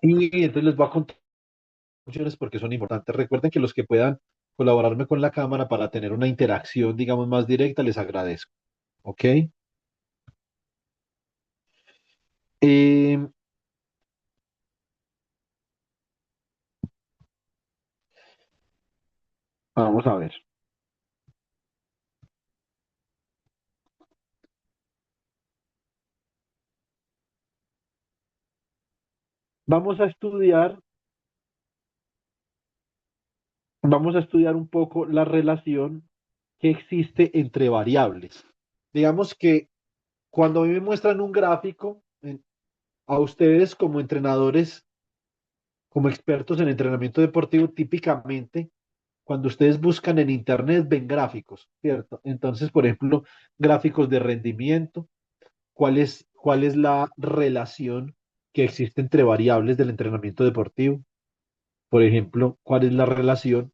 Y entonces les voy a contar funciones porque son importantes. Recuerden que los que puedan colaborarme con la cámara para tener una interacción, digamos, más directa, les agradezco. ¿Ok? Eh, vamos a ver. Vamos a estudiar, vamos a estudiar un poco la relación que existe entre variables. Digamos que cuando a mí me muestran un gráfico, a ustedes como entrenadores, como expertos en entrenamiento deportivo, típicamente, cuando ustedes buscan en Internet, ven gráficos, ¿cierto? Entonces, por ejemplo, gráficos de rendimiento, cuál es la relación que existe entre variables del entrenamiento deportivo? Por ejemplo, ¿cuál es la relación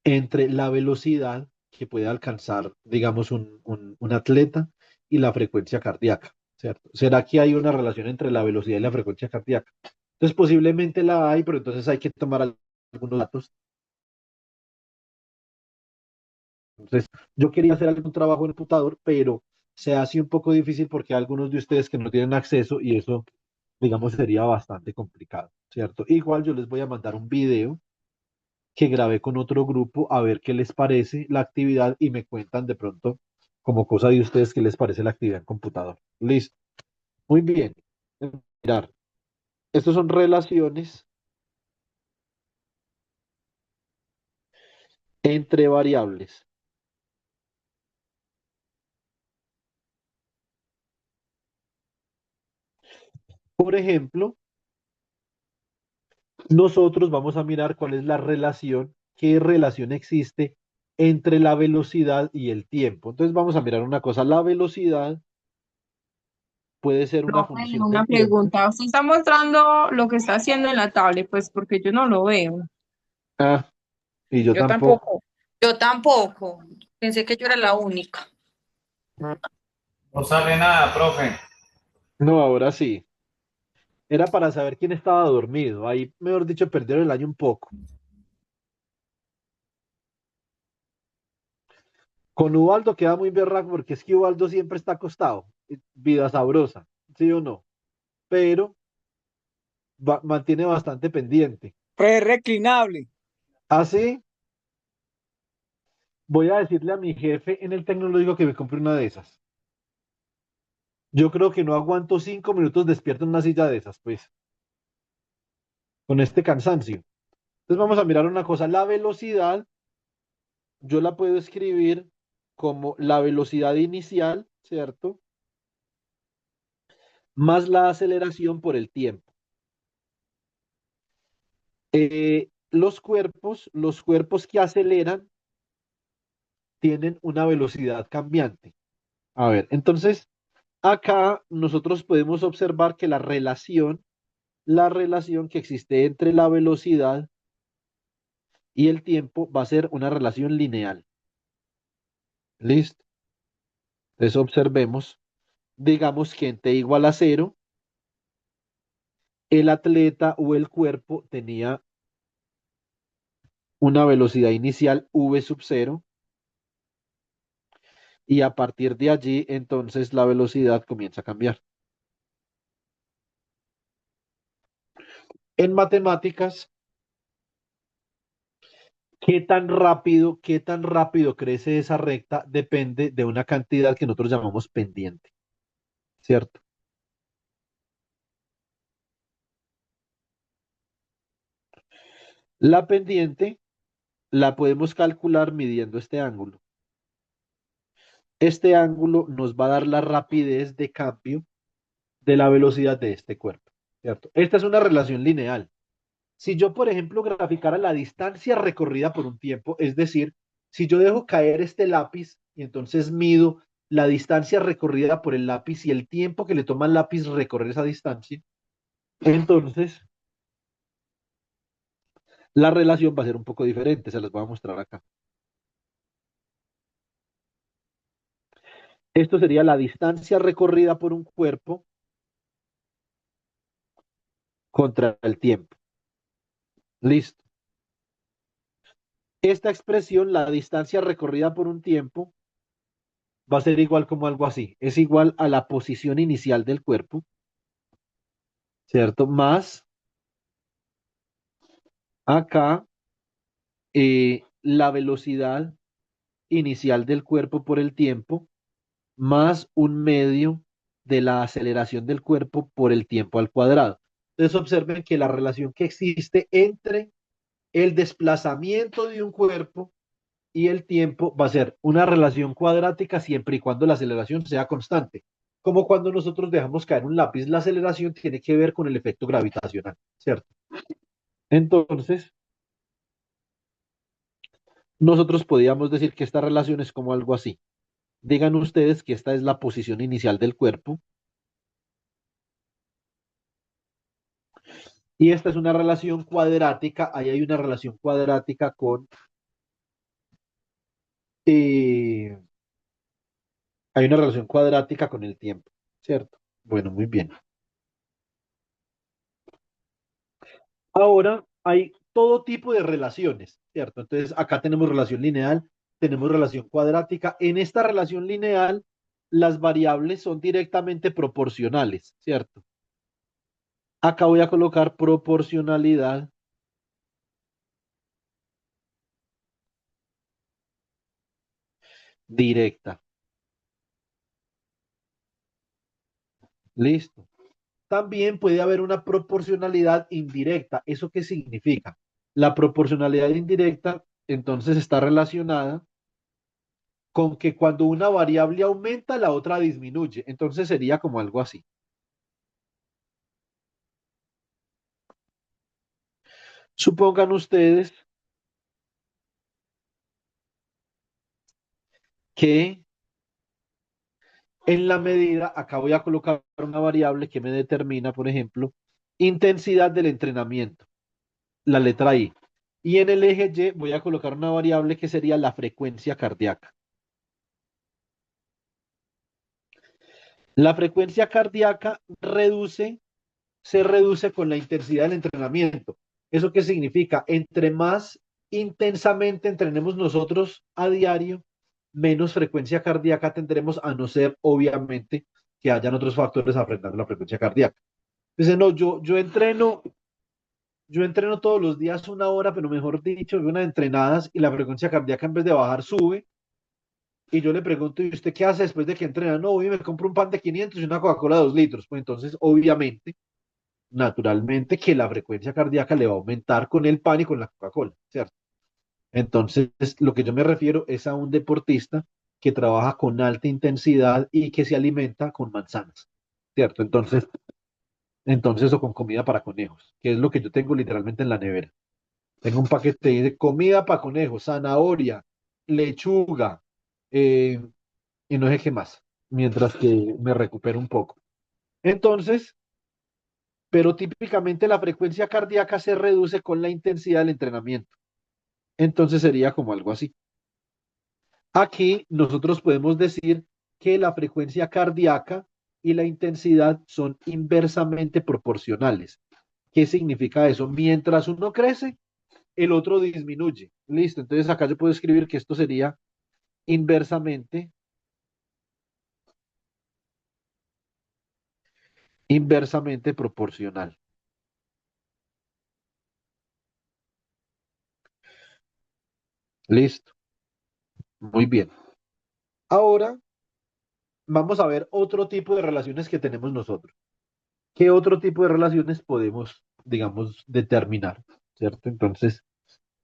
entre la velocidad que puede alcanzar, digamos, un atleta y la frecuencia cardíaca, ¿cierto? ¿Será que hay una relación entre la velocidad y la frecuencia cardíaca? Entonces, posiblemente la hay, pero entonces hay que tomar algunos datos. Entonces, yo quería hacer algún trabajo en el computador, pero se hace un poco difícil porque hay algunos de ustedes que no tienen acceso y eso, digamos, sería bastante complicado, ¿cierto? Igual yo les voy a mandar un video que grabé con otro grupo a ver qué les parece la actividad y me cuentan de pronto como cosa de ustedes qué les parece la actividad en computador. Listo. Muy bien. Mirar, estas son relaciones entre variables. Por ejemplo, nosotros vamos a mirar cuál es la relación, qué relación existe entre la velocidad y el tiempo. Entonces vamos a mirar una cosa, la velocidad puede ser una Profe, función una del tiempo. pregunta. ¿Usted está mostrando lo que está haciendo en la tablet? Pues porque yo no lo veo. Ah, y yo Yo tampoco. tampoco. Yo tampoco. Pensé que yo era la única. No sale nada, profe. No, ahora sí. Era para saber quién estaba dormido. Ahí, mejor dicho, perdieron el año un poco. Con Ubaldo queda muy berraco porque es que Ubaldo siempre está acostado. Vida sabrosa, ¿sí o no? Pero mantiene bastante pendiente. Pre-reclinable. Así, voy a decirle a mi jefe en el tecnológico que me compre una de esas. Yo creo que no aguanto 5 minutos despierto en una silla de esas, pues, con este cansancio. Entonces vamos a mirar una cosa. La velocidad, yo la puedo escribir como la velocidad inicial, ¿cierto? Más la aceleración por el tiempo. Los cuerpos que aceleran tienen una velocidad cambiante. A ver, entonces acá nosotros podemos observar que la relación que existe entre la velocidad y el tiempo va a ser una relación lineal. ¿Listo? Entonces observemos, digamos que en t igual a cero, el atleta o el cuerpo tenía una velocidad inicial v sub cero y a partir de allí entonces la velocidad comienza a cambiar. En matemáticas, qué tan rápido crece esa recta depende de una cantidad que nosotros llamamos pendiente, ¿cierto? La pendiente la podemos calcular midiendo este ángulo. Este ángulo nos va a dar la rapidez de cambio de la velocidad de este cuerpo, ¿cierto? Esta es una relación lineal. Si yo, por ejemplo, graficara la distancia recorrida por un tiempo, es decir, si yo dejo caer este lápiz y entonces mido la distancia recorrida por el lápiz y el tiempo que le toma al lápiz recorrer esa distancia, entonces la relación va a ser un poco diferente, se las voy a mostrar acá. Esto sería la distancia recorrida por un cuerpo contra el tiempo. Listo. Esta expresión, la distancia recorrida por un tiempo, va a ser igual como algo así. Es igual a la posición inicial del cuerpo, ¿cierto? Más acá la velocidad inicial del cuerpo por el tiempo, más un medio de la aceleración del cuerpo por el tiempo al cuadrado. Entonces observen que la relación que existe entre el desplazamiento de un cuerpo y el tiempo va a ser una relación cuadrática siempre y cuando la aceleración sea constante. Como cuando nosotros dejamos caer un lápiz, la aceleración tiene que ver con el efecto gravitacional, ¿cierto? Entonces, nosotros podríamos decir que esta relación es como algo así. Digan ustedes que esta es la posición inicial del cuerpo y esta es una relación cuadrática. Ahí hay una relación cuadrática con, eh, hay una relación cuadrática con el tiempo, ¿cierto? Bueno, muy bien. Ahora hay todo tipo de relaciones, ¿cierto? Entonces acá tenemos relación lineal, tenemos relación cuadrática. En esta relación lineal, las variables son directamente proporcionales, ¿cierto? Acá voy a colocar proporcionalidad directa. Listo. También puede haber una proporcionalidad indirecta. ¿Eso qué significa? La proporcionalidad indirecta entonces está relacionada con que cuando una variable aumenta, la otra disminuye. Entonces sería como algo así. Supongan ustedes que en la medida, acá voy a colocar una variable que me determina, por ejemplo, intensidad del entrenamiento, la letra I. Y en el eje Y voy a colocar una variable que sería la frecuencia cardíaca. La frecuencia cardíaca se reduce con la intensidad del entrenamiento. ¿Eso qué significa? Entre más intensamente entrenemos nosotros a diario, menos frecuencia cardíaca tendremos, a no ser, obviamente, que hayan otros factores afectando la frecuencia cardíaca. Dice, no, yo entreno todos los días una hora, pero mejor dicho, una de entrenadas y la frecuencia cardíaca en vez de bajar sube. Y yo le pregunto, ¿y usted qué hace después de que entrena? No, hoy me compro un pan de 500 y una Coca-Cola de 2 litros. Pues entonces, obviamente, naturalmente que la frecuencia cardíaca le va a aumentar con el pan y con la Coca-Cola, ¿cierto? Entonces, lo que yo me refiero es a un deportista que trabaja con alta intensidad y que se alimenta con manzanas, ¿cierto? Entonces, o con comida para conejos, que es lo que yo tengo literalmente en la nevera. Tengo un paquete de comida para conejos, zanahoria, lechuga, eh, y no sé qué más, mientras que me recupero un poco. Entonces, pero típicamente la frecuencia cardíaca se reduce con la intensidad del entrenamiento. Entonces sería como algo así. Aquí nosotros podemos decir que la frecuencia cardíaca y la intensidad son inversamente proporcionales. ¿Qué significa eso? Mientras uno crece, el otro disminuye. Listo. Entonces acá yo puedo escribir que esto sería inversamente, inversamente proporcional. Listo. Muy bien. Ahora vamos a ver otro tipo de relaciones que tenemos nosotros. ¿Qué otro tipo de relaciones podemos, digamos, determinar? ¿Cierto? Entonces,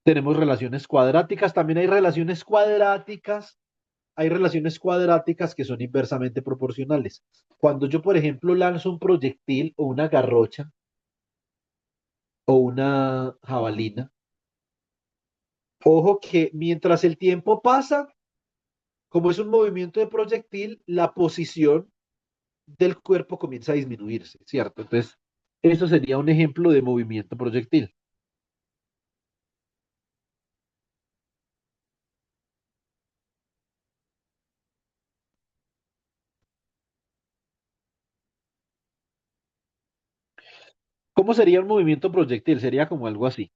tenemos relaciones cuadráticas, también hay relaciones cuadráticas que son inversamente proporcionales. Cuando yo, por ejemplo, lanzo un proyectil o una garrocha o una jabalina, ojo que mientras el tiempo pasa, como es un movimiento de proyectil, la posición del cuerpo comienza a disminuirse, ¿cierto? Entonces, eso sería un ejemplo de movimiento proyectil. ¿Cómo sería un movimiento proyectil? Sería como algo así.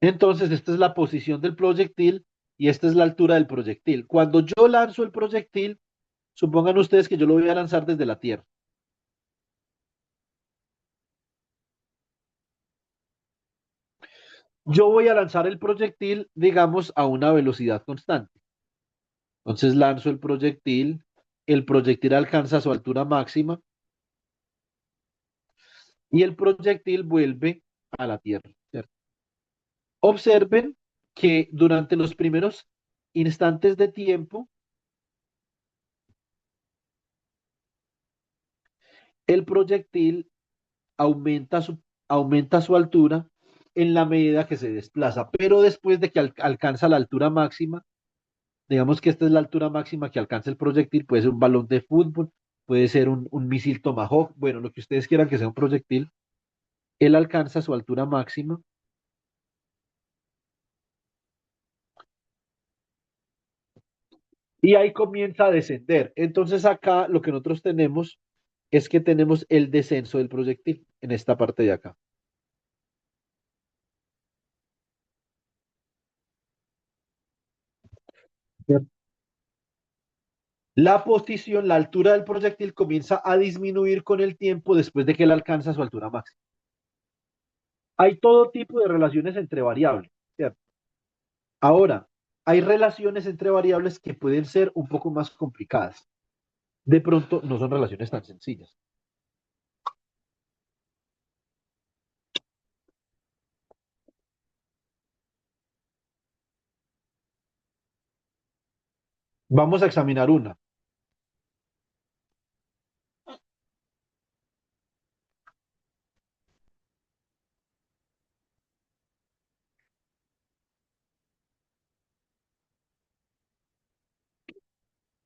Entonces, esta es la posición del proyectil y esta es la altura del proyectil. Cuando yo lanzo el proyectil, supongan ustedes que yo lo voy a lanzar desde la Tierra. Yo voy a lanzar el proyectil, digamos, a una velocidad constante. Entonces lanzo el proyectil alcanza su altura máxima y el proyectil vuelve a la Tierra, ¿cierto? Observen que durante los primeros instantes de tiempo, el proyectil aumenta su altura en la medida que se desplaza, pero después de que alcanza la altura máxima, digamos que esta es la altura máxima que alcanza el proyectil, puede ser un balón de fútbol, puede ser un misil Tomahawk, bueno, lo que ustedes quieran que sea un proyectil, él alcanza su altura máxima y ahí comienza a descender. Entonces acá lo que nosotros tenemos es que tenemos el descenso del proyectil en esta parte de acá. La posición, la altura del proyectil comienza a disminuir con el tiempo después de que él alcanza su altura máxima. Hay todo tipo de relaciones entre variables, ¿cierto? Ahora, hay relaciones entre variables que pueden ser un poco más complicadas. De pronto, no son relaciones tan sencillas. Vamos a examinar una.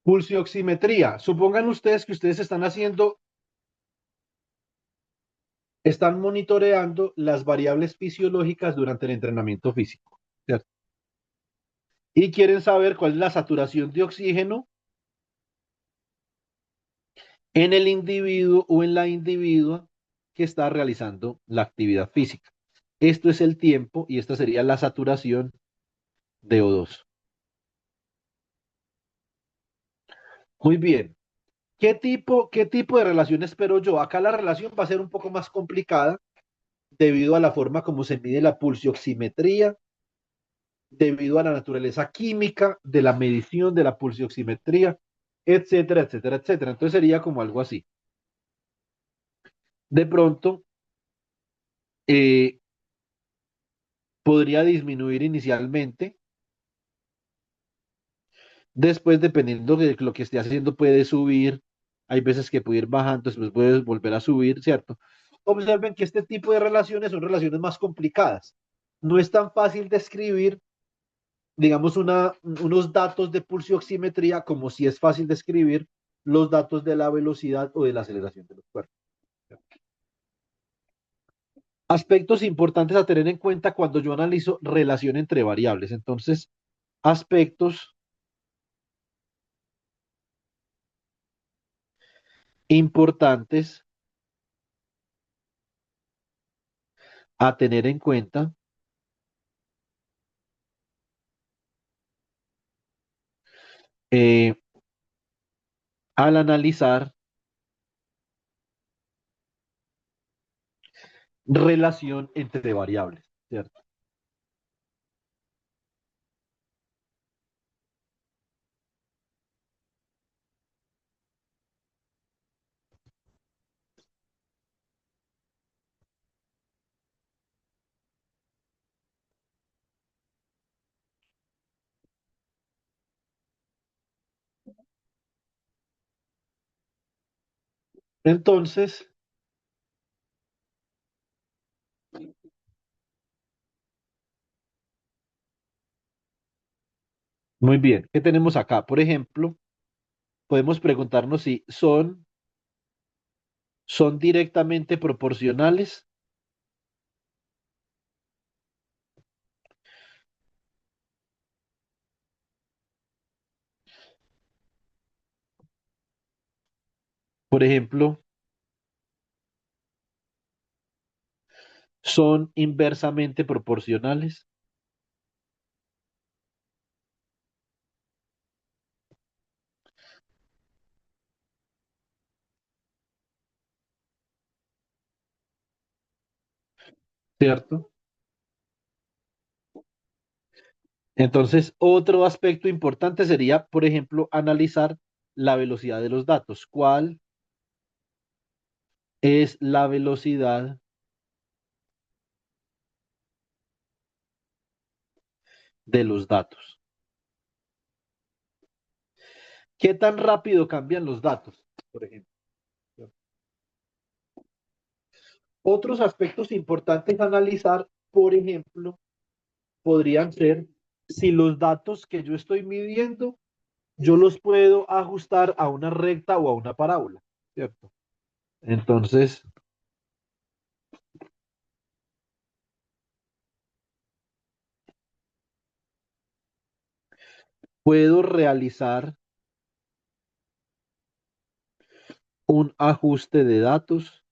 Pulsioximetría. Supongan ustedes que ustedes están monitoreando las variables fisiológicas durante el entrenamiento físico, ¿cierto? Y quieren saber cuál es la saturación de oxígeno en el individuo o en la individua que está realizando la actividad física. Esto es el tiempo y esta sería la saturación de O2. Muy bien. Qué tipo de relación espero yo? Acá la relación va a ser un poco más complicada debido a la forma como se mide la pulsioximetría, debido a la naturaleza química de la medición de la pulsioximetría, etcétera, etcétera, etcétera. Entonces sería como algo así. De pronto, eh, podría disminuir inicialmente. Después, dependiendo de lo que esté haciendo, puede subir. Hay veces que puede ir bajando, después puede volver a subir, ¿cierto? Observen que este tipo de relaciones son relaciones más complicadas. No es tan fácil describir, digamos, unos datos de pulsioximetría como si es fácil describir los datos de la velocidad o de la aceleración de los cuerpos. Aspectos importantes a tener en cuenta cuando yo analizo relación entre variables. Entonces, aspectos importantes a tener en cuenta eh, al analizar relación entre variables, ¿cierto? Entonces, muy bien, ¿qué tenemos acá? Por ejemplo, podemos preguntarnos si son directamente proporcionales. Por ejemplo, son inversamente proporcionales, ¿cierto? Entonces, otro aspecto importante sería, por ejemplo, analizar la velocidad de los datos. ¿Cuál es la velocidad de los datos? ¿Qué tan rápido cambian los datos, por ejemplo? Otros aspectos importantes a analizar, por ejemplo, podrían ser si los datos que yo estoy midiendo, yo los puedo ajustar a una recta o a una parábola, ¿cierto? Entonces, puedo realizar un ajuste de datos.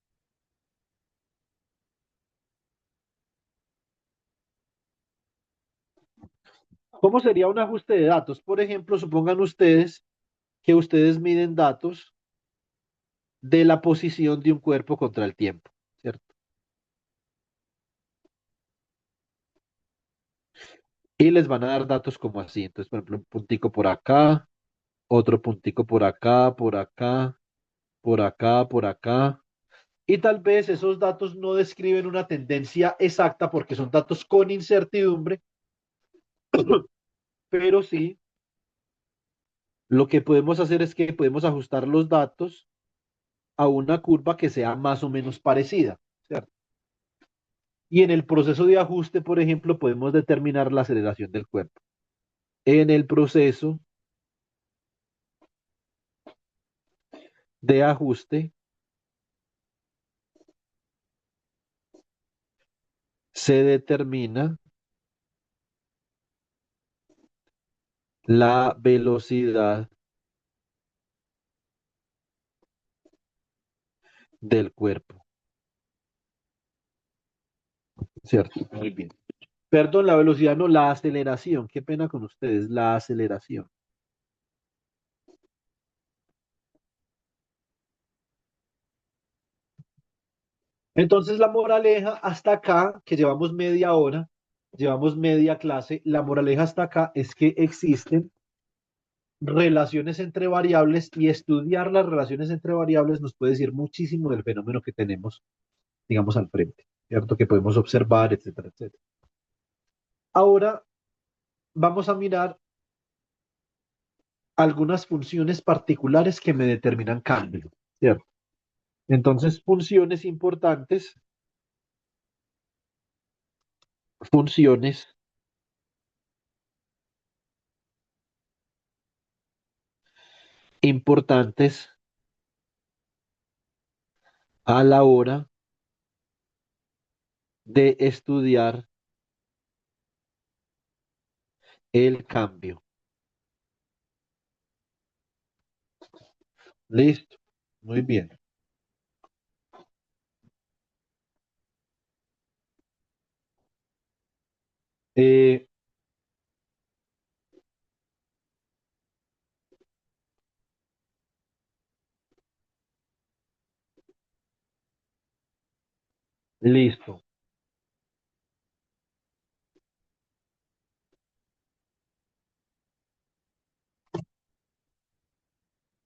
¿Cómo sería un ajuste de datos? Por ejemplo, supongan ustedes que ustedes miden datos de la posición de un cuerpo contra el tiempo, ¿cierto? Y les van a dar datos como así. Entonces, por ejemplo, un puntico por acá, otro puntico por acá, por acá, por acá, por acá. Y tal vez esos datos no describen una tendencia exacta porque son datos con incertidumbre, pero sí, lo que podemos hacer es que podemos ajustar los datos a una curva que sea más o menos parecida, ¿cierto? Y en el proceso de ajuste, por ejemplo, podemos determinar la aceleración del cuerpo. En el proceso de ajuste se determina la velocidad del cuerpo, ¿cierto? Muy bien. Perdón, la velocidad no, la aceleración. Qué pena con ustedes, la aceleración. Entonces, la moraleja hasta acá, que llevamos media hora, llevamos media clase, la moraleja hasta acá es que existen relaciones entre variables y estudiar las relaciones entre variables nos puede decir muchísimo del fenómeno que tenemos, digamos, al frente, ¿cierto? Que podemos observar, etcétera, etcétera. Ahora vamos a mirar algunas funciones particulares que me determinan cambio, ¿cierto? Entonces, funciones importantes a la hora de estudiar el cambio. Listo. Muy bien. Eh, listo.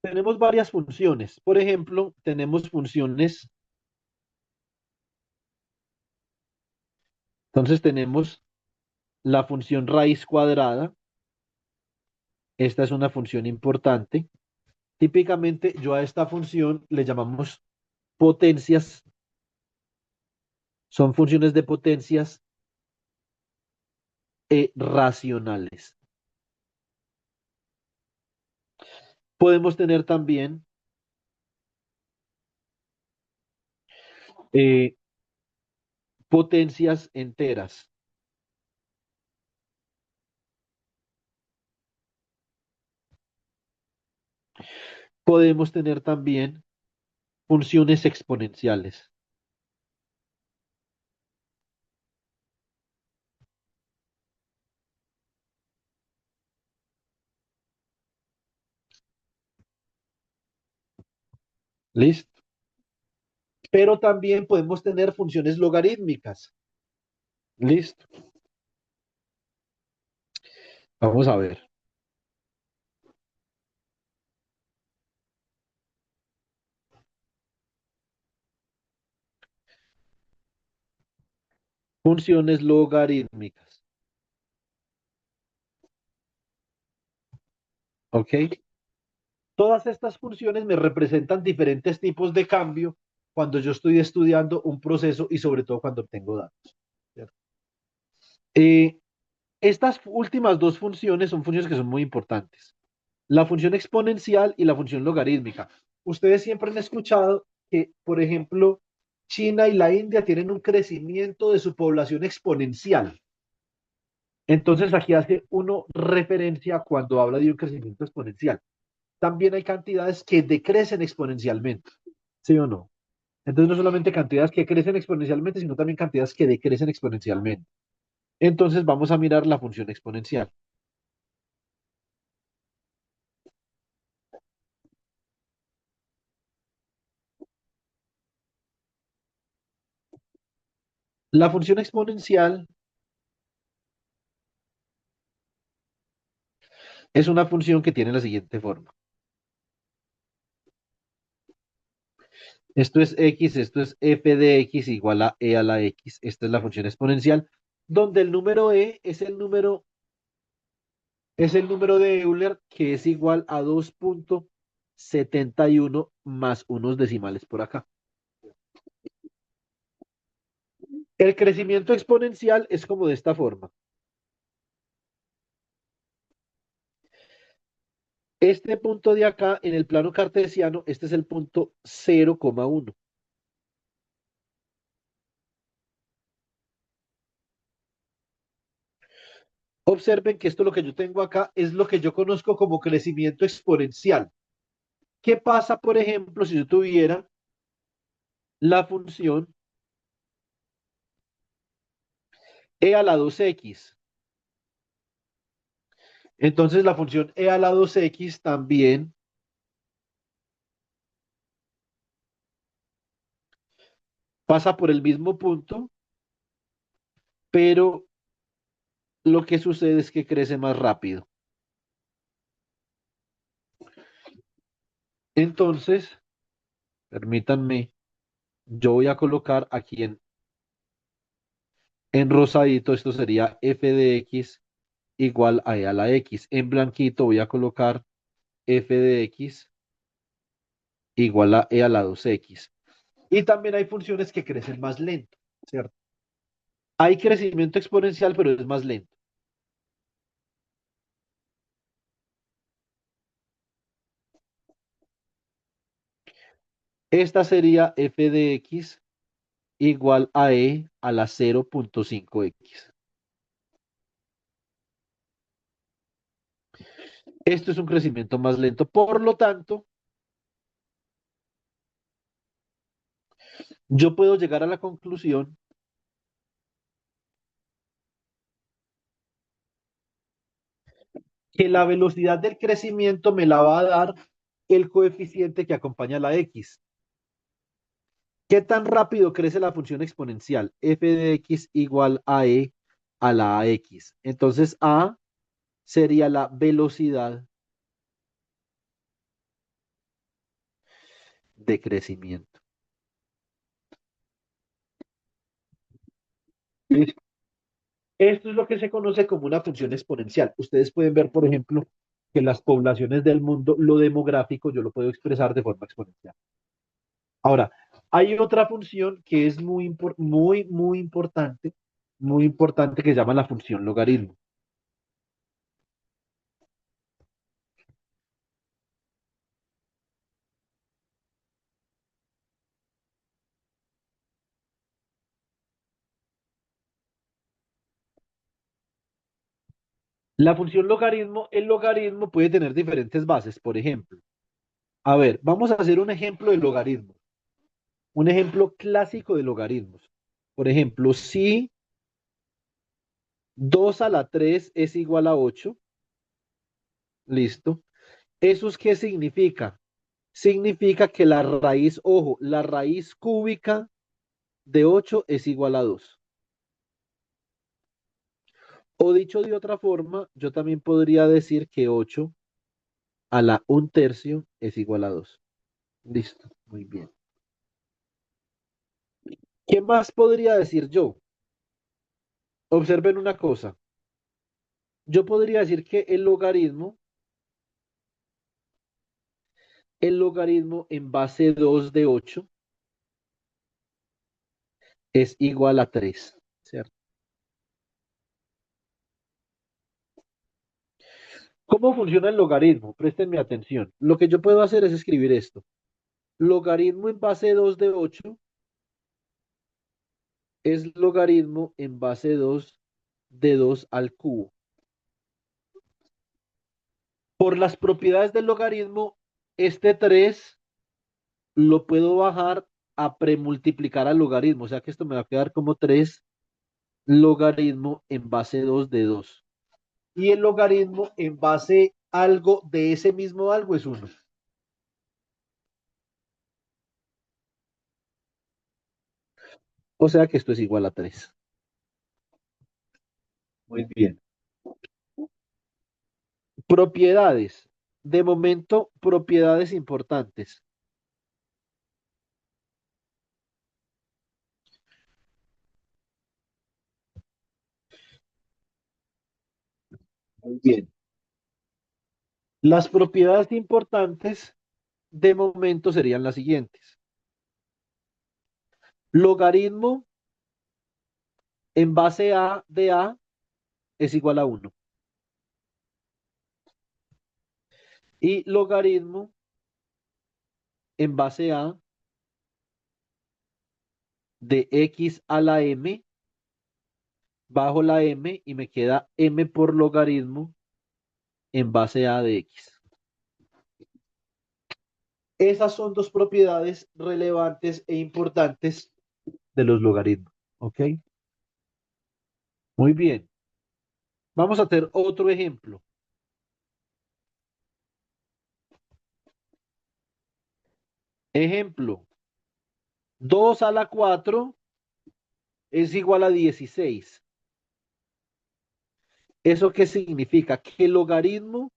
Tenemos varias funciones. Por ejemplo, tenemos funciones. Entonces tenemos la función raíz cuadrada. Esta es una función importante. Típicamente yo a esta función le llamamos potencias. Son funciones de potencias racionales. Podemos tener también eh, potencias enteras. Podemos tener también funciones exponenciales. ¿Listo? Pero también podemos tener funciones logarítmicas. ¿Listo? Vamos a ver. Funciones logarítmicas. ¿Ok? Todas estas funciones me representan diferentes tipos de cambio cuando yo estoy estudiando un proceso y sobre todo cuando obtengo datos. ¿Cierto? Eh, estas últimas dos funciones son funciones que son muy importantes. La función exponencial y la función logarítmica. Ustedes siempre han escuchado que, por ejemplo, China y la India tienen un crecimiento de su población exponencial. Entonces aquí hace uno referencia cuando habla de un crecimiento exponencial. También hay cantidades que decrecen exponencialmente, ¿sí o no? Entonces no solamente cantidades que crecen exponencialmente, sino también cantidades que decrecen exponencialmente. Entonces vamos a mirar la función exponencial. La función exponencial es una función que tiene la siguiente forma. Esto es x, esto es f de x igual a e a la x. Esta es la función exponencial, donde el número e es el número de Euler que es igual a 2,71 más unos decimales por acá. El crecimiento exponencial es como de esta forma. Este punto de acá en el plano cartesiano, este es el punto 0,1. Observen que esto lo que yo tengo acá es lo que yo conozco como crecimiento exponencial. ¿Qué pasa, por ejemplo, si yo tuviera la función e a la 2x? Entonces la función e a la 2x también pasa por el mismo punto, pero lo que sucede es que crece más rápido. Entonces, permítanme, yo voy a colocar aquí en rosadito, esto sería f de x igual a e a la x. En blanquito voy a colocar f de x igual a e a la 2x. Y también hay funciones que crecen más lento, ¿cierto? Hay crecimiento exponencial, pero es más lento. Esta sería f de x igual a e a la 0,5x. Esto es un crecimiento más lento. Por lo tanto, yo puedo llegar a la conclusión que la velocidad del crecimiento me la va a dar el coeficiente que acompaña a la x. ¿Qué tan rápido crece la función exponencial? F de x igual a e a la x. Entonces, a sería la velocidad de crecimiento. ¿Listo? Esto es lo que se conoce como una función exponencial. Ustedes pueden ver, por ejemplo, que las poblaciones del mundo, lo demográfico, yo lo puedo expresar de forma exponencial. Ahora, hay otra función que es muy importante, que se llama la función logaritmo. La función logaritmo, el logaritmo puede tener diferentes bases. Por ejemplo, a ver, vamos a hacer un ejemplo de logaritmo. Un ejemplo clásico de logaritmos. Por ejemplo, si 2 a la 3 es igual a 8, listo. ¿Eso es qué significa? Significa que la raíz, ojo, la raíz cúbica de 8 es igual a 2. O dicho de otra forma, yo también podría decir que 8 a la 1/3 es igual a 2. Listo, muy bien. ¿Qué más podría decir yo? Observen una cosa. Yo podría decir que el logaritmo en base 2 de 8 es igual a 3, ¿cierto? ¿Cómo funciona el logaritmo? Préstenme atención. Lo que yo puedo hacer es escribir esto. Logaritmo en base 2 de 8 es logaritmo en base 2 de 2 al cubo. Por las propiedades del logaritmo, este 3 lo puedo bajar a premultiplicar al logaritmo. O sea que esto me va a quedar como 3 logaritmo en base 2 de 2. Y el logaritmo en base algo de ese mismo algo es 1. O sea que esto es igual a 3. Muy bien. Propiedades. De momento, propiedades importantes. Muy bien. Las propiedades importantes de momento serían las siguientes. Logaritmo en base a de a es igual a 1. Y logaritmo en base a de x a la m, bajo la m y me queda m por logaritmo en base a de x. Esas son dos propiedades relevantes e importantes de los logaritmos. ¿Ok? Muy bien. Vamos a hacer otro ejemplo. Ejemplo. 2 a la 4 es igual a 16. ¿Eso qué significa? Que el logaritmo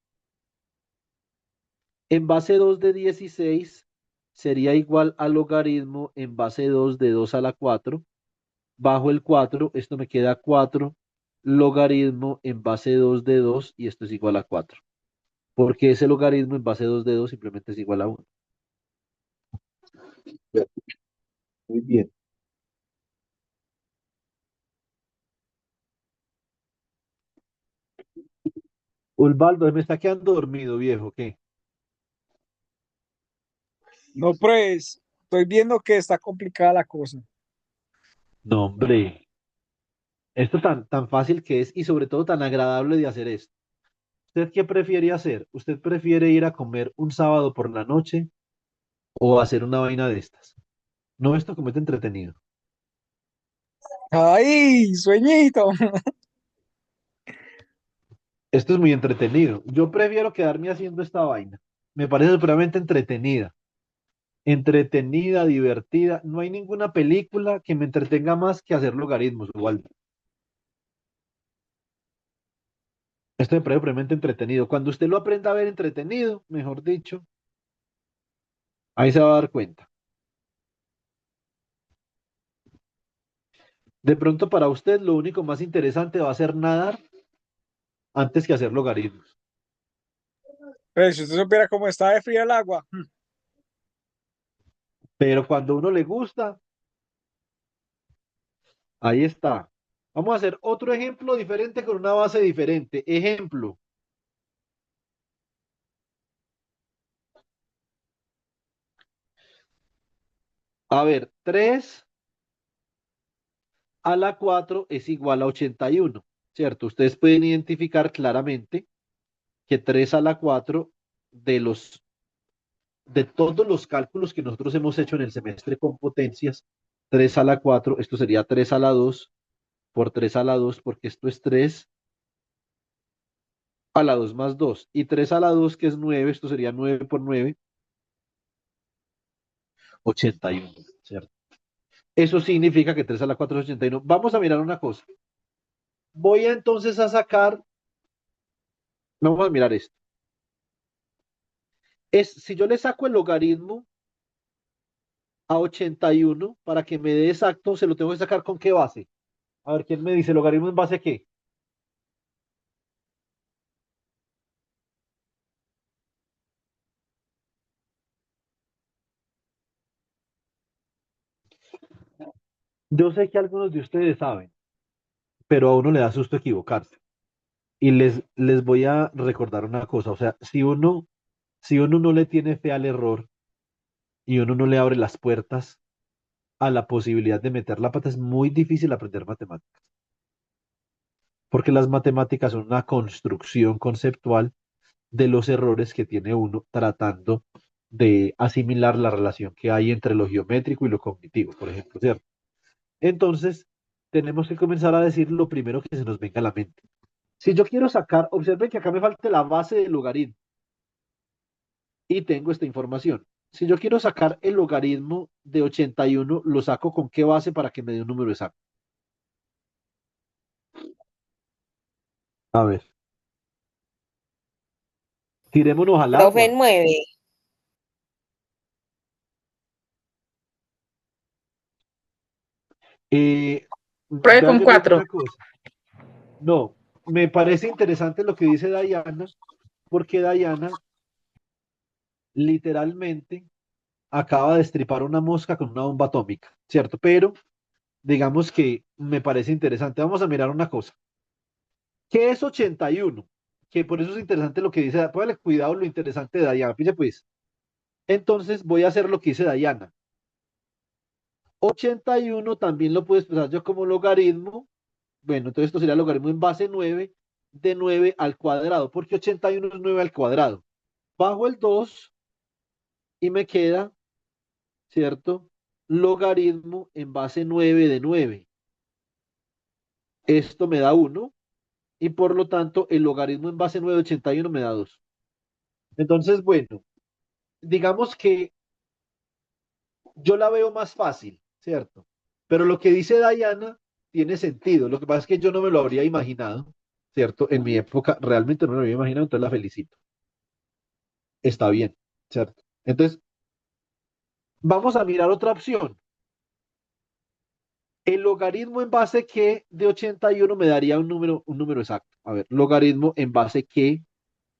en base 2 de 16 sería igual al logaritmo en base 2 de 2 a la 4. Bajo el 4, esto me queda 4 logaritmo en base 2 de 2 y esto es igual a 4. Porque ese logaritmo en base 2 de 2 simplemente es igual a 1. Muy bien. Osvaldo, me está quedando dormido, viejo, ¿qué? No, pues, estoy viendo que está complicada la cosa. No, hombre. Esto tan fácil que es y sobre todo tan agradable de hacer esto. ¿Usted qué prefiere hacer? ¿Usted prefiere ir a comer un sábado por la noche o hacer una vaina de estas? No, esto como es entretenido. ¡Ay, sueñito! Esto es muy entretenido. Yo prefiero quedarme haciendo esta vaina. Me parece supremamente entretenida. Entretenida, divertida. No hay ninguna película que me entretenga más que hacer logaritmos, igual. Esto me parece supremamente entretenido. Cuando usted lo aprenda a ver entretenido, mejor dicho, ahí se va a dar cuenta. De pronto para usted lo único más interesante va a ser nadar antes que hacer logaritmos. Pues, si usted supiera cómo está de fría el agua. Pero cuando a uno le gusta, ahí está. Vamos a hacer otro ejemplo diferente con una base diferente. Ejemplo. A ver, 3 a la 4 es igual a 81, ¿cierto? Ustedes pueden identificar claramente que 3 a la 4 de los de todos los cálculos que nosotros hemos hecho en el semestre con potencias, 3 a la 4, esto sería 3 a la 2 por 3 a la 2, porque esto es 3 a la 2 más 2. Y 3 a la 2, que es 9, esto sería 9 por 9, 81, ¿cierto? Eso significa que 3 a la 4 es 81. Vamos a mirar una cosa. Voy entonces a sacar, vamos a mirar esto. Si yo le saco el logaritmo a 81 para que me dé exacto, se lo tengo que sacar con qué base. A ver, ¿quién me dice logaritmo en base a qué? Yo sé que algunos de ustedes saben, pero a uno le da susto equivocarse. Y les voy a recordar una cosa, o sea, si uno no le tiene fe al error y uno no le abre las puertas a la posibilidad de meter la pata, es muy difícil aprender matemáticas. Porque las matemáticas son una construcción conceptual de los errores que tiene uno tratando de asimilar la relación que hay entre lo geométrico y lo cognitivo, por ejemplo, ¿cierto? Entonces, tenemos que comenzar a decir lo primero que se nos venga a la mente. Si yo quiero sacar, observen que acá me falta la base del logaritmo y tengo esta información. Si yo quiero sacar el logaritmo de 81, ¿lo saco con qué base para que me dé un número exacto? A ver, tirémonos al Profe, agua. 9. Eh, Pruebe con yo le digo 4. una cosa. No, me parece interesante lo que dice Diana, porque Diana literalmente acaba de estripar una mosca con una bomba atómica, ¿cierto? Pero digamos que me parece interesante. Vamos a mirar una cosa. ¿Qué es 81? Que por eso es interesante lo que dice. Póngale cuidado lo interesante de Diana. Fíjese pues. Entonces voy a hacer lo que dice Diana. 81 también lo puedo expresar yo como logaritmo. Bueno, entonces esto sería logaritmo en base 9 de 9 al cuadrado, porque 81 es 9 al cuadrado. Bajo el 2 y me queda, ¿cierto? Logaritmo en base 9 de 9. Esto me da 1 y por lo tanto el logaritmo en base 9 de 81 me da 2. Entonces, bueno, digamos que yo la veo más fácil, ¿cierto? Pero lo que dice Diana tiene sentido. Lo que pasa es que yo no me lo habría imaginado, ¿cierto? En mi época realmente no me lo había imaginado, entonces la felicito. Está bien, ¿cierto? Entonces, vamos a mirar otra opción. El logaritmo en base que de 81 me daría un número exacto. A ver, logaritmo en base que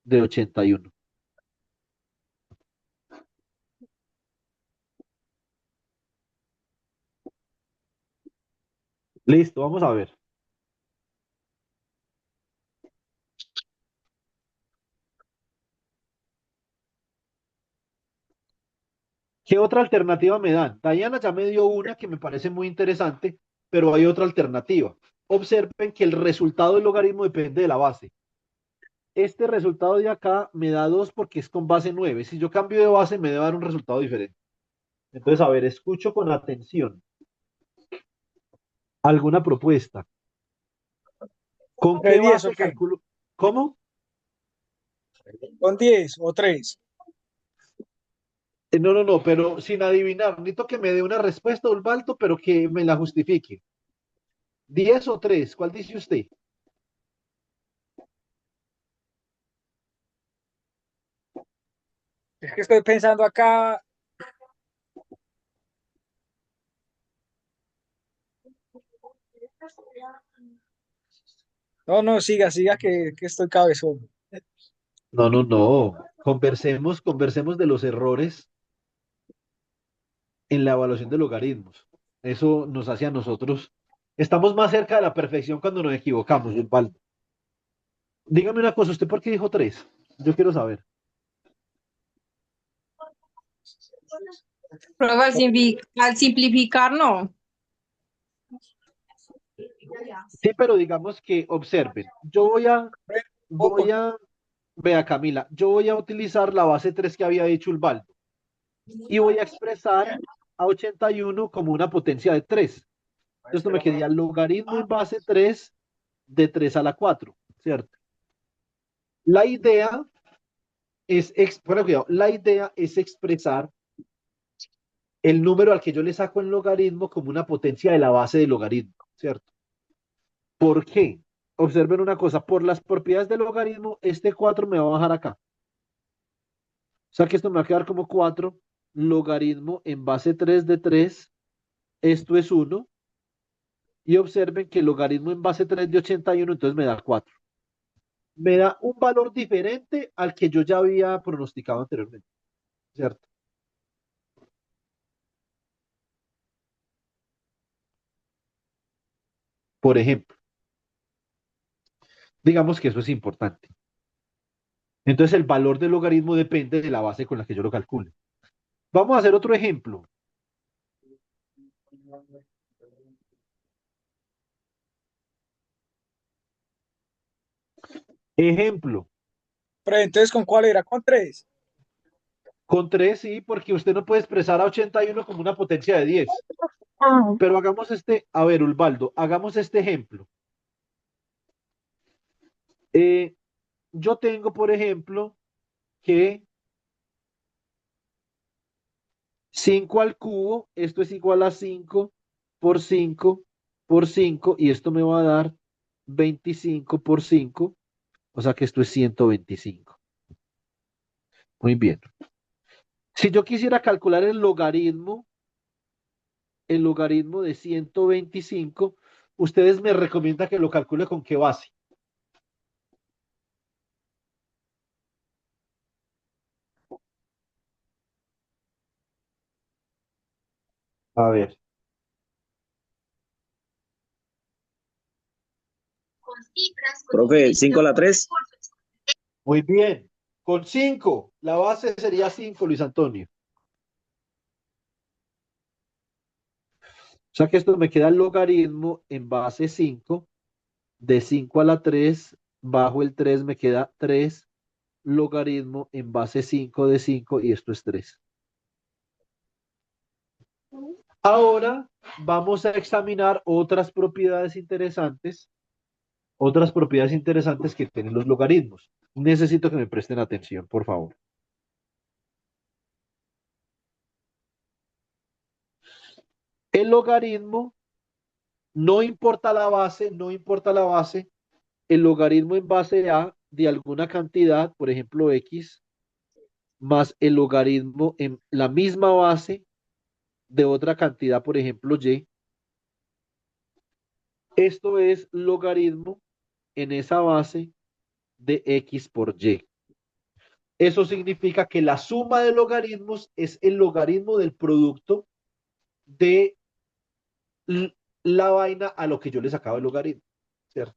de 81. Listo, vamos a ver. ¿Qué otra alternativa me dan? Diana ya me dio una que me parece muy interesante, pero hay otra alternativa. Observen que el resultado del logaritmo depende de la base. Este resultado de acá me da 2 porque es con base 9. Si yo cambio de base, me debe dar un resultado diferente. Entonces, a ver, escucho con atención. ¿Alguna propuesta? ¿Con ¿De qué 10 o base qué? calculo? ¿Cómo? ¿Con 10 o 3? No, no, no, pero sin adivinar. Necesito que me dé una respuesta, Osvaldo, pero que me la justifique. ¿10 o 3? ¿Cuál dice usted? Es que estoy pensando acá. No, no, siga, que estoy cabezón. No, no, no. Conversemos de los errores en la evaluación de logaritmos. Eso nos hace a nosotros. Estamos más cerca de la perfección cuando nos equivocamos, Osvaldo. Dígame una cosa, ¿usted por qué dijo 3? Yo quiero saber. Prueba al simplificar, no. Sí, pero digamos que observen. Voy a, vea Camila, yo voy a utilizar la base 3 que había dicho Osvaldo. y voy a expresar a 81 como una potencia de 3. Entonces esto me quedaría logaritmo en base 3 de 3 a la 4, ¿cierto? La idea bueno, cuidado, la idea es expresar el número al que yo le saco en logaritmo como una potencia de la base del logaritmo, ¿cierto? ¿Por qué? Observen una cosa, por las propiedades del logaritmo, este 4 me va a bajar acá. O sea que esto me va a quedar como 4 logaritmo en base 3 de 3, esto es 1, y observen que el logaritmo en base 3 de 81, entonces me da 4. Me da un valor diferente al que yo ya había pronosticado anteriormente, ¿cierto? Por ejemplo, digamos que eso es importante. Entonces el valor del logaritmo depende de la base con la que yo lo calcule. Vamos a hacer otro ejemplo. Ejemplo, Pero entonces, ¿con cuál era? Con 3. con 3 sí, porque usted no puede expresar a 81 como una potencia de 10. Pero hagamos a ver, Ulvaldo, hagamos este ejemplo. Eh, yo tengo, por ejemplo, que 5 al cubo, esto es igual a 5 por 5 por 5, y esto me va a dar 25 por 5, o sea que esto es 125. Muy bien. Si yo quisiera calcular el logaritmo de 125, ustedes me recomiendan que lo calcule con qué base. A ver. Profe, 5 a la 3. Muy bien. Con 5, la base sería 5, Luis Antonio. O sea que esto me queda el logaritmo en base 5, de 5 a la 3, bajo el 3 me queda 3, logaritmo en base 5 de 5, y esto es 3. Ahora vamos a examinar otras propiedades interesantes que tienen los logaritmos. Necesito que me presten atención, por favor. El logaritmo, no importa la base, el logaritmo en base a de alguna cantidad, por ejemplo x, más el logaritmo en la misma base de otra cantidad, por ejemplo y. Esto es logaritmo en esa base de x por y. Eso significa que la suma de logaritmos es el logaritmo del producto de la vaina a lo que yo le sacaba el logaritmo, ¿cierto?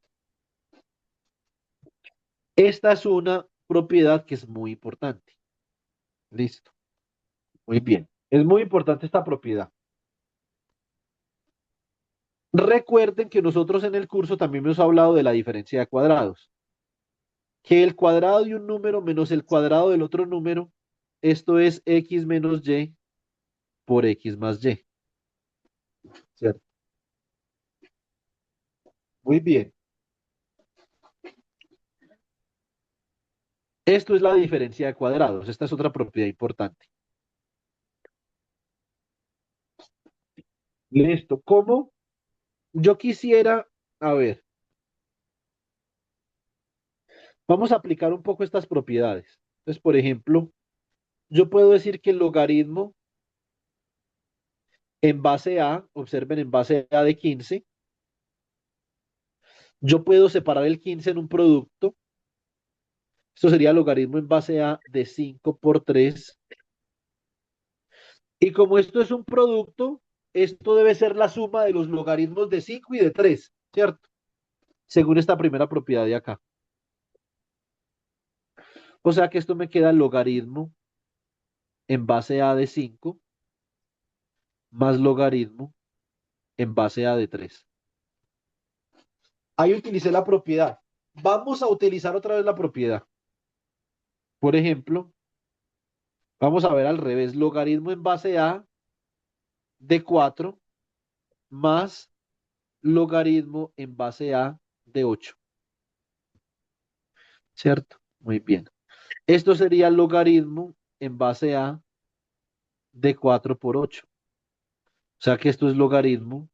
Esta es una propiedad que es muy importante. Listo. Muy bien. Es muy importante esta propiedad. Recuerden que nosotros en el curso también hemos hablado de la diferencia de cuadrados. Que el cuadrado de un número menos el cuadrado del otro número, esto es x menos y por x más y. ¿Cierto? Muy bien. Esto es la diferencia de cuadrados. Esta es otra propiedad importante. Listo. ¿Cómo? Yo quisiera, a ver, vamos a aplicar un poco estas propiedades. Entonces, por ejemplo, yo puedo decir que el logaritmo en base a, observen, en base a de 15, yo puedo separar el 15 en un producto. Esto sería logaritmo en base a de 5 por 3. Y como esto es un producto, esto debe ser la suma de los logaritmos de 5 y de 3, ¿cierto? Según esta primera propiedad de acá. O sea que esto me queda logaritmo en base a de 5 más logaritmo en base a de 3. Ahí utilicé la propiedad. Vamos a utilizar otra vez la propiedad. Por ejemplo, Vamos a ver al revés, logaritmo en base a de 4 más logaritmo en base a de 8, ¿cierto? Muy bien. Esto sería logaritmo en base a de 4 por 8. O sea que esto es logaritmo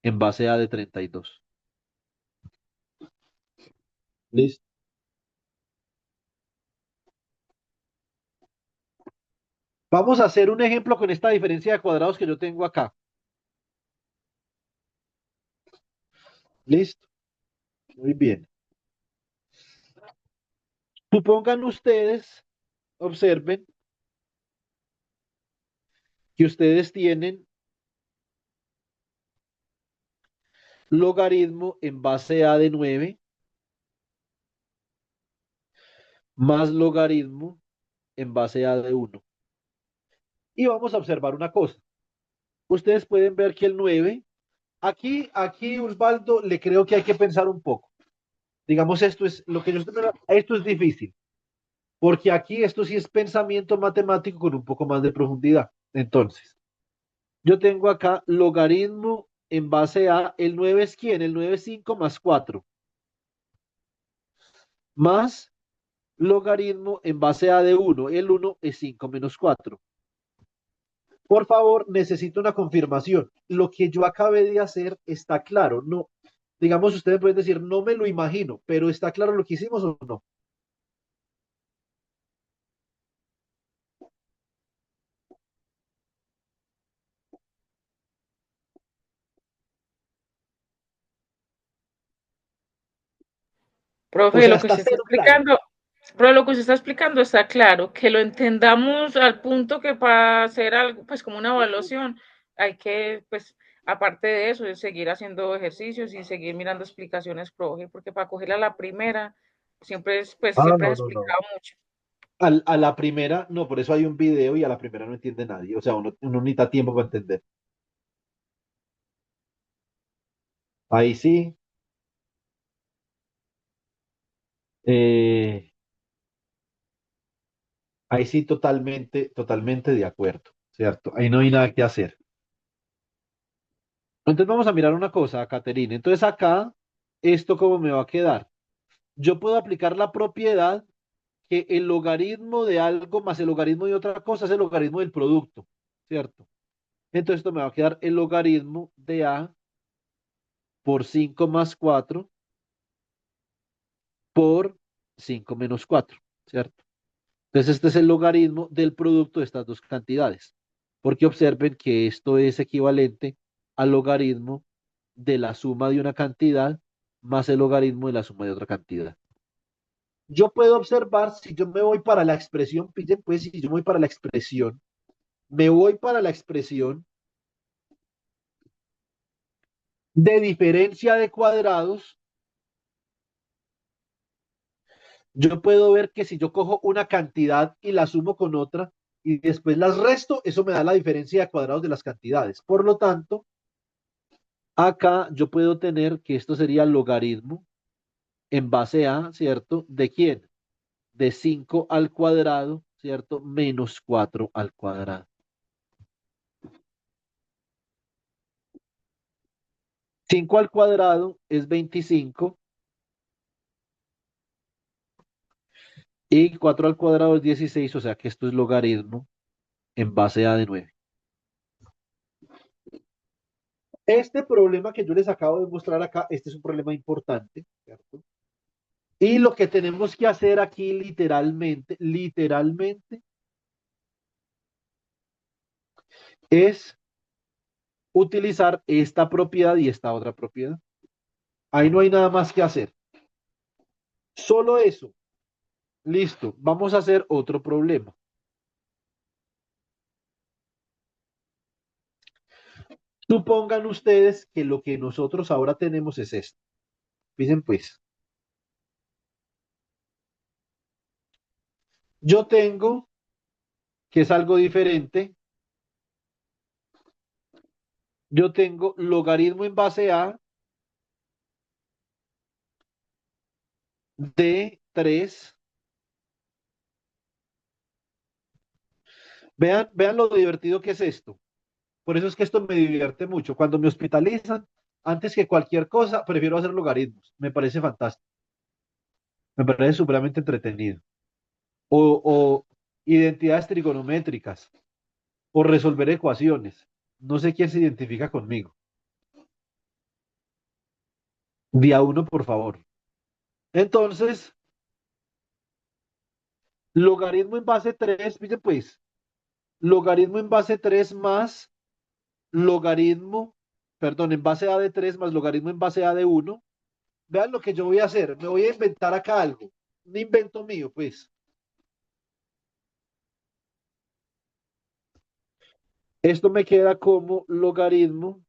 en base a de 32. ¿Listo? Vamos a hacer un ejemplo con esta diferencia de cuadrados que yo tengo acá. ¿Listo? Muy bien. Supongan ustedes, observen, que ustedes tienen logaritmo en base a de 9 más logaritmo en base a de 1. Y vamos a observar una cosa. Ustedes pueden ver que el 9, aquí, Osvaldo, le creo que hay que pensar un poco. Digamos, esto es lo que yo esto es difícil, porque aquí esto sí es pensamiento matemático con un poco más de profundidad. Entonces, yo tengo acá logaritmo en base a, el 9 es quién, el 9 es 5 más 4, más logaritmo en base a de 1, el 1 es 5 menos 4. Por favor, necesito una confirmación. Lo que yo acabé de hacer está claro. No, digamos, ustedes pueden decir, no me lo imagino, pero ¿está claro lo que hicimos o no? O Profe, sea, lo que está usted está cero claro. explicando, pero lo que usted está explicando está claro, que lo entendamos al punto que para hacer algo, pues como una evaluación, hay que, pues, aparte de eso, es seguir haciendo ejercicios y seguir mirando explicaciones, profe, porque para cogerla a la primera, siempre es, pues, Ah, siempre no, has no, no. explicado mucho. A la primera, no, por eso hay un video y a la primera no entiende nadie. O sea, uno necesita tiempo para entender. Ahí sí, eh, ahí sí totalmente de acuerdo, ¿cierto? Ahí no hay nada que hacer. Entonces vamos a mirar una cosa, Caterina. Entonces acá, ¿esto cómo me va a quedar? Yo puedo aplicar la propiedad que el logaritmo de algo más el logaritmo de otra cosa es el logaritmo del producto, ¿cierto? Entonces esto me va a quedar el logaritmo de A por 5 más 4 por 5 menos 4, ¿cierto? Entonces este es el logaritmo del producto de estas dos cantidades, porque observen que esto es equivalente al logaritmo de la suma de una cantidad más el logaritmo de la suma de otra cantidad. Yo puedo observar, si yo me voy para la expresión, pillen pues, si yo me voy para la expresión, me voy para la expresión de diferencia de cuadrados, yo puedo ver que si yo cojo una cantidad y la sumo con otra y después las resto, eso me da la diferencia de cuadrados de las cantidades. Por lo tanto, acá yo puedo tener que esto sería logaritmo en base a, ¿cierto? ¿De quién? De 5 al cuadrado, ¿cierto? Menos 4 al cuadrado. 5 al cuadrado es 25 y 4 al cuadrado es 16, o sea que esto es logaritmo en base a de 9. Este problema que yo les acabo de mostrar acá, este es un problema importante, ¿cierto? Y lo que tenemos que hacer aquí literalmente, es utilizar esta propiedad y esta otra propiedad. Ahí no hay nada más que hacer. Solo eso. Listo. Vamos a hacer otro problema. Supongan ustedes que lo que nosotros ahora tenemos es esto. Dicen pues, yo tengo, que es algo diferente, yo tengo logaritmo en base a de 3 Vean lo divertido que es esto. Por eso es que esto me divierte mucho. Cuando me hospitalizan, antes que cualquier cosa, prefiero hacer logaritmos. Me parece fantástico. Me parece supremamente entretenido. O identidades trigonométricas, o resolver ecuaciones. No sé quién se identifica conmigo. Día uno, por favor. Entonces, logaritmo en base 3, mire pues, logaritmo en base 3 más logaritmo, perdón, en base A de 3 más logaritmo en base A de uno. Vean lo que yo voy a hacer. Me voy a inventar acá algo. Un invento mío, pues. Esto me queda como logaritmo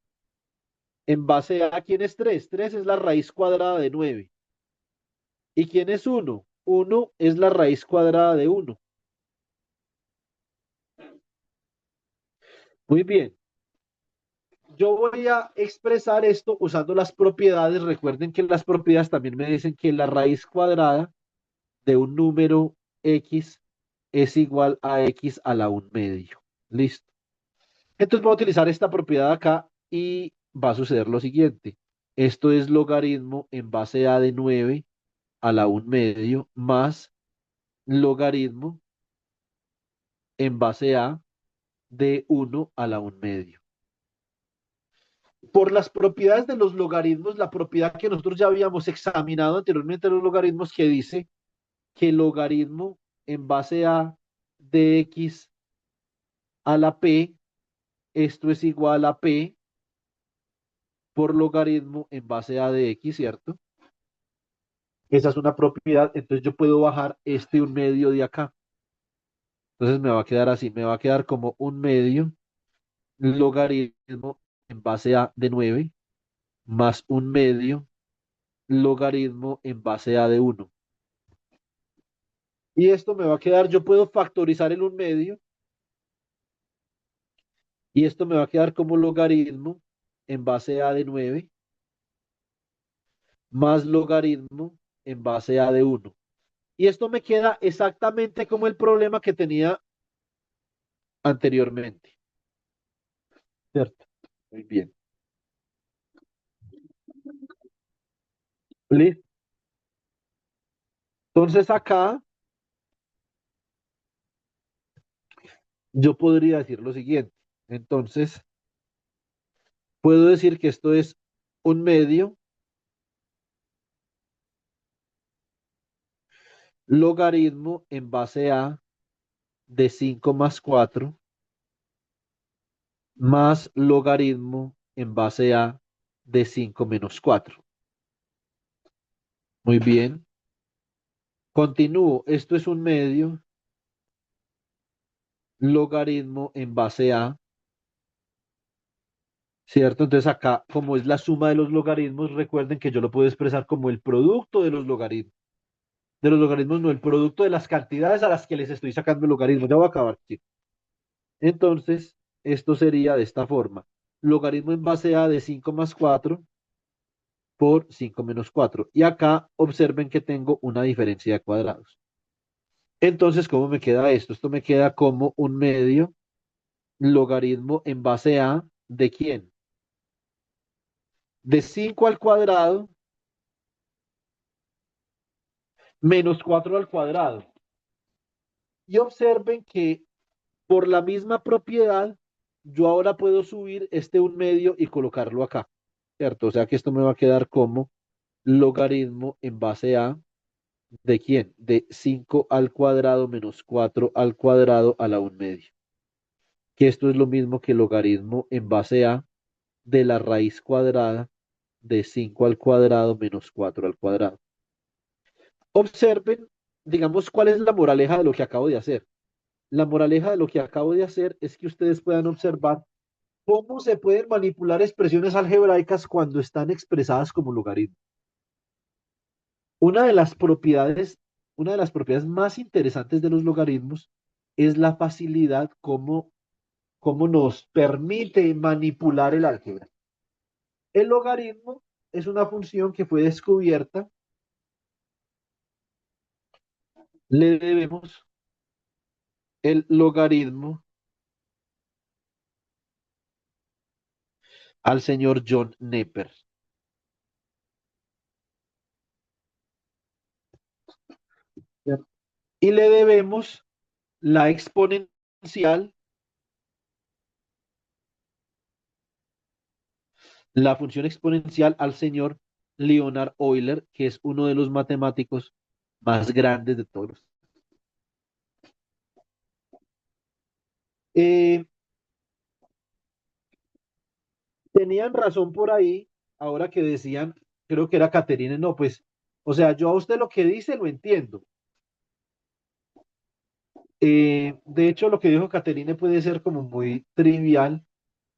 en base a, ¿quién es 3? 3 es la raíz cuadrada de 9. ¿Y quién es uno? Uno es la raíz cuadrada de uno. Muy bien. Yo voy a expresar esto usando las propiedades. Recuerden que las propiedades también me dicen que la raíz cuadrada de un número x es igual a x a la 1/2. Listo. Entonces voy a utilizar esta propiedad acá y va a suceder lo siguiente. Esto es logaritmo en base a de 9 a la 1/2 más logaritmo en base a de 1 a la 1/2. Por las propiedades de los logaritmos, la propiedad que nosotros ya habíamos examinado anteriormente en los logaritmos que dice que el logaritmo en base a de x a la p, esto es igual a p por logaritmo en base a de x, ¿cierto? Esa es una propiedad, entonces yo puedo bajar este 1/2 de acá. Entonces me va a quedar así, me va a quedar como 1/2 logaritmo en base a de 9 más 1/2 logaritmo en base a de 1. Y esto me va a quedar, yo puedo factorizar el 1/2 y esto me va a quedar como logaritmo en base a de 9 más logaritmo en base a de 1. Y esto me queda exactamente como el problema que tenía anteriormente. ¿Cierto? Muy bien. ¿Listo? Entonces acá yo podría decir lo siguiente. Entonces, puedo decir que esto es 1/2 logaritmo en base a de 5 más 4 más logaritmo en base a de 5 menos 4. Muy bien. Continúo. Esto es 1/2 logaritmo en base a, ¿cierto? Entonces acá, como es la suma de los logaritmos, recuerden que yo lo puedo expresar como el producto de los logaritmos. De los logaritmos, no, el producto de las cantidades a las que les estoy sacando el logaritmo. Ya voy a acabar, chicos. Entonces, esto sería de esta forma. Logaritmo en base a de 5 más 4 por 5 menos 4. Y acá observen que tengo una diferencia de cuadrados. Entonces, ¿cómo me queda esto? Esto me queda como 1/2 logaritmo en base a, ¿de quién? De 5 al cuadrado menos 4 al cuadrado. Y observen que por la misma propiedad, yo ahora puedo subir este 1/2 y colocarlo acá, ¿cierto? O sea que esto me va a quedar como logaritmo en base a, ¿de quién? De 5 al cuadrado menos 4 al cuadrado a la 1/2. Que esto es lo mismo que logaritmo en base a de la raíz cuadrada de 5 al cuadrado menos 4 al cuadrado. Observen, digamos, cuál es la moraleja de lo que acabo de hacer. La moraleja de lo que acabo de hacer es que ustedes puedan observar cómo se pueden manipular expresiones algebraicas cuando están expresadas como logaritmos. Una de las propiedades, una de las propiedades más interesantes de los logaritmos es la facilidad como nos permite manipular el álgebra. El logaritmo es una función que fue descubierta. Le debemos el logaritmo al señor John Nepper. ¿Cierto? Y le debemos la exponencial, la función exponencial al señor Leonard Euler, que es uno de los matemáticos más grandes de todos. Eh, Tenían razón por ahí, ahora que decían, creo que era Caterine, no, pues, o sea, yo a usted lo que dice lo entiendo. De hecho, lo que dijo Caterine puede ser como muy trivial,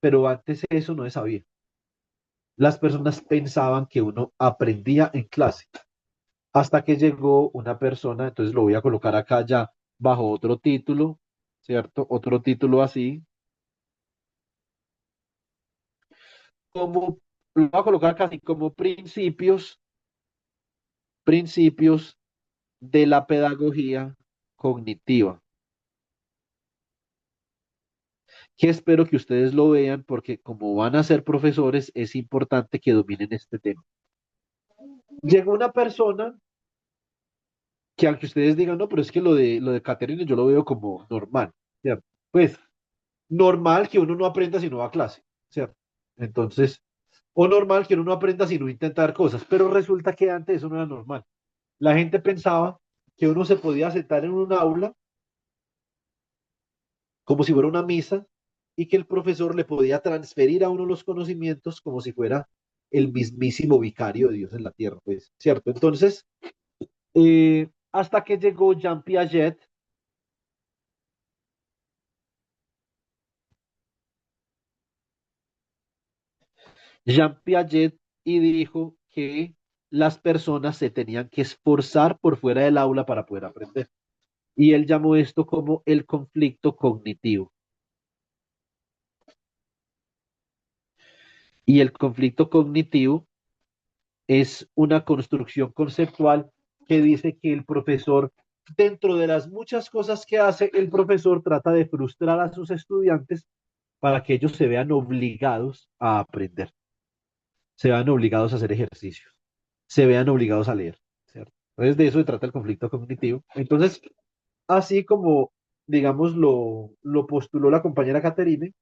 pero antes eso no se sabía. Las personas pensaban que uno aprendía en clase, hasta que llegó una persona, entonces lo voy a colocar acá ya bajo otro título, ¿cierto? Otro título así, como, lo voy a colocar casi como principios de la pedagogía cognitiva, que espero que ustedes lo vean porque como van a ser profesores, es importante que dominen este tema. Llegó una persona que aunque ustedes digan, no, pero es que lo de Caterine yo lo veo como normal, ¿cierto? Pues normal que uno no aprenda si no va a clase, ¿cierto? Entonces, o normal que uno no aprenda si no intentar cosas, pero resulta que antes eso no era normal. La gente pensaba que uno se podía sentar en un aula como si fuera una misa y que el profesor le podía transferir a uno los conocimientos como si fuera el mismísimo vicario de Dios en la tierra, pues, ¿cierto? Entonces, hasta que llegó Jean Piaget, y dijo que las personas se tenían que esforzar por fuera del aula para poder aprender. Y él llamó esto como el conflicto cognitivo. Y el conflicto cognitivo es una construcción conceptual que dice que el profesor, dentro de las muchas cosas que hace, el profesor trata de frustrar a sus estudiantes para que ellos se vean obligados a aprender, se vean obligados a hacer ejercicios, se vean obligados a leer, ¿cierto? Entonces de eso se trata el conflicto cognitivo. Entonces, así como, digamos, lo postuló la compañera Caterine,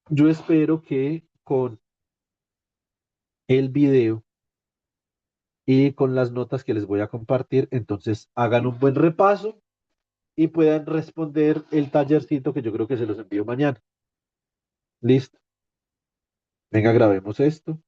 yo espero que con el video y con las notas que les voy a compartir, entonces hagan un buen repaso y puedan responder el tallercito que yo creo que se los envío mañana. Listo. Venga, grabemos esto.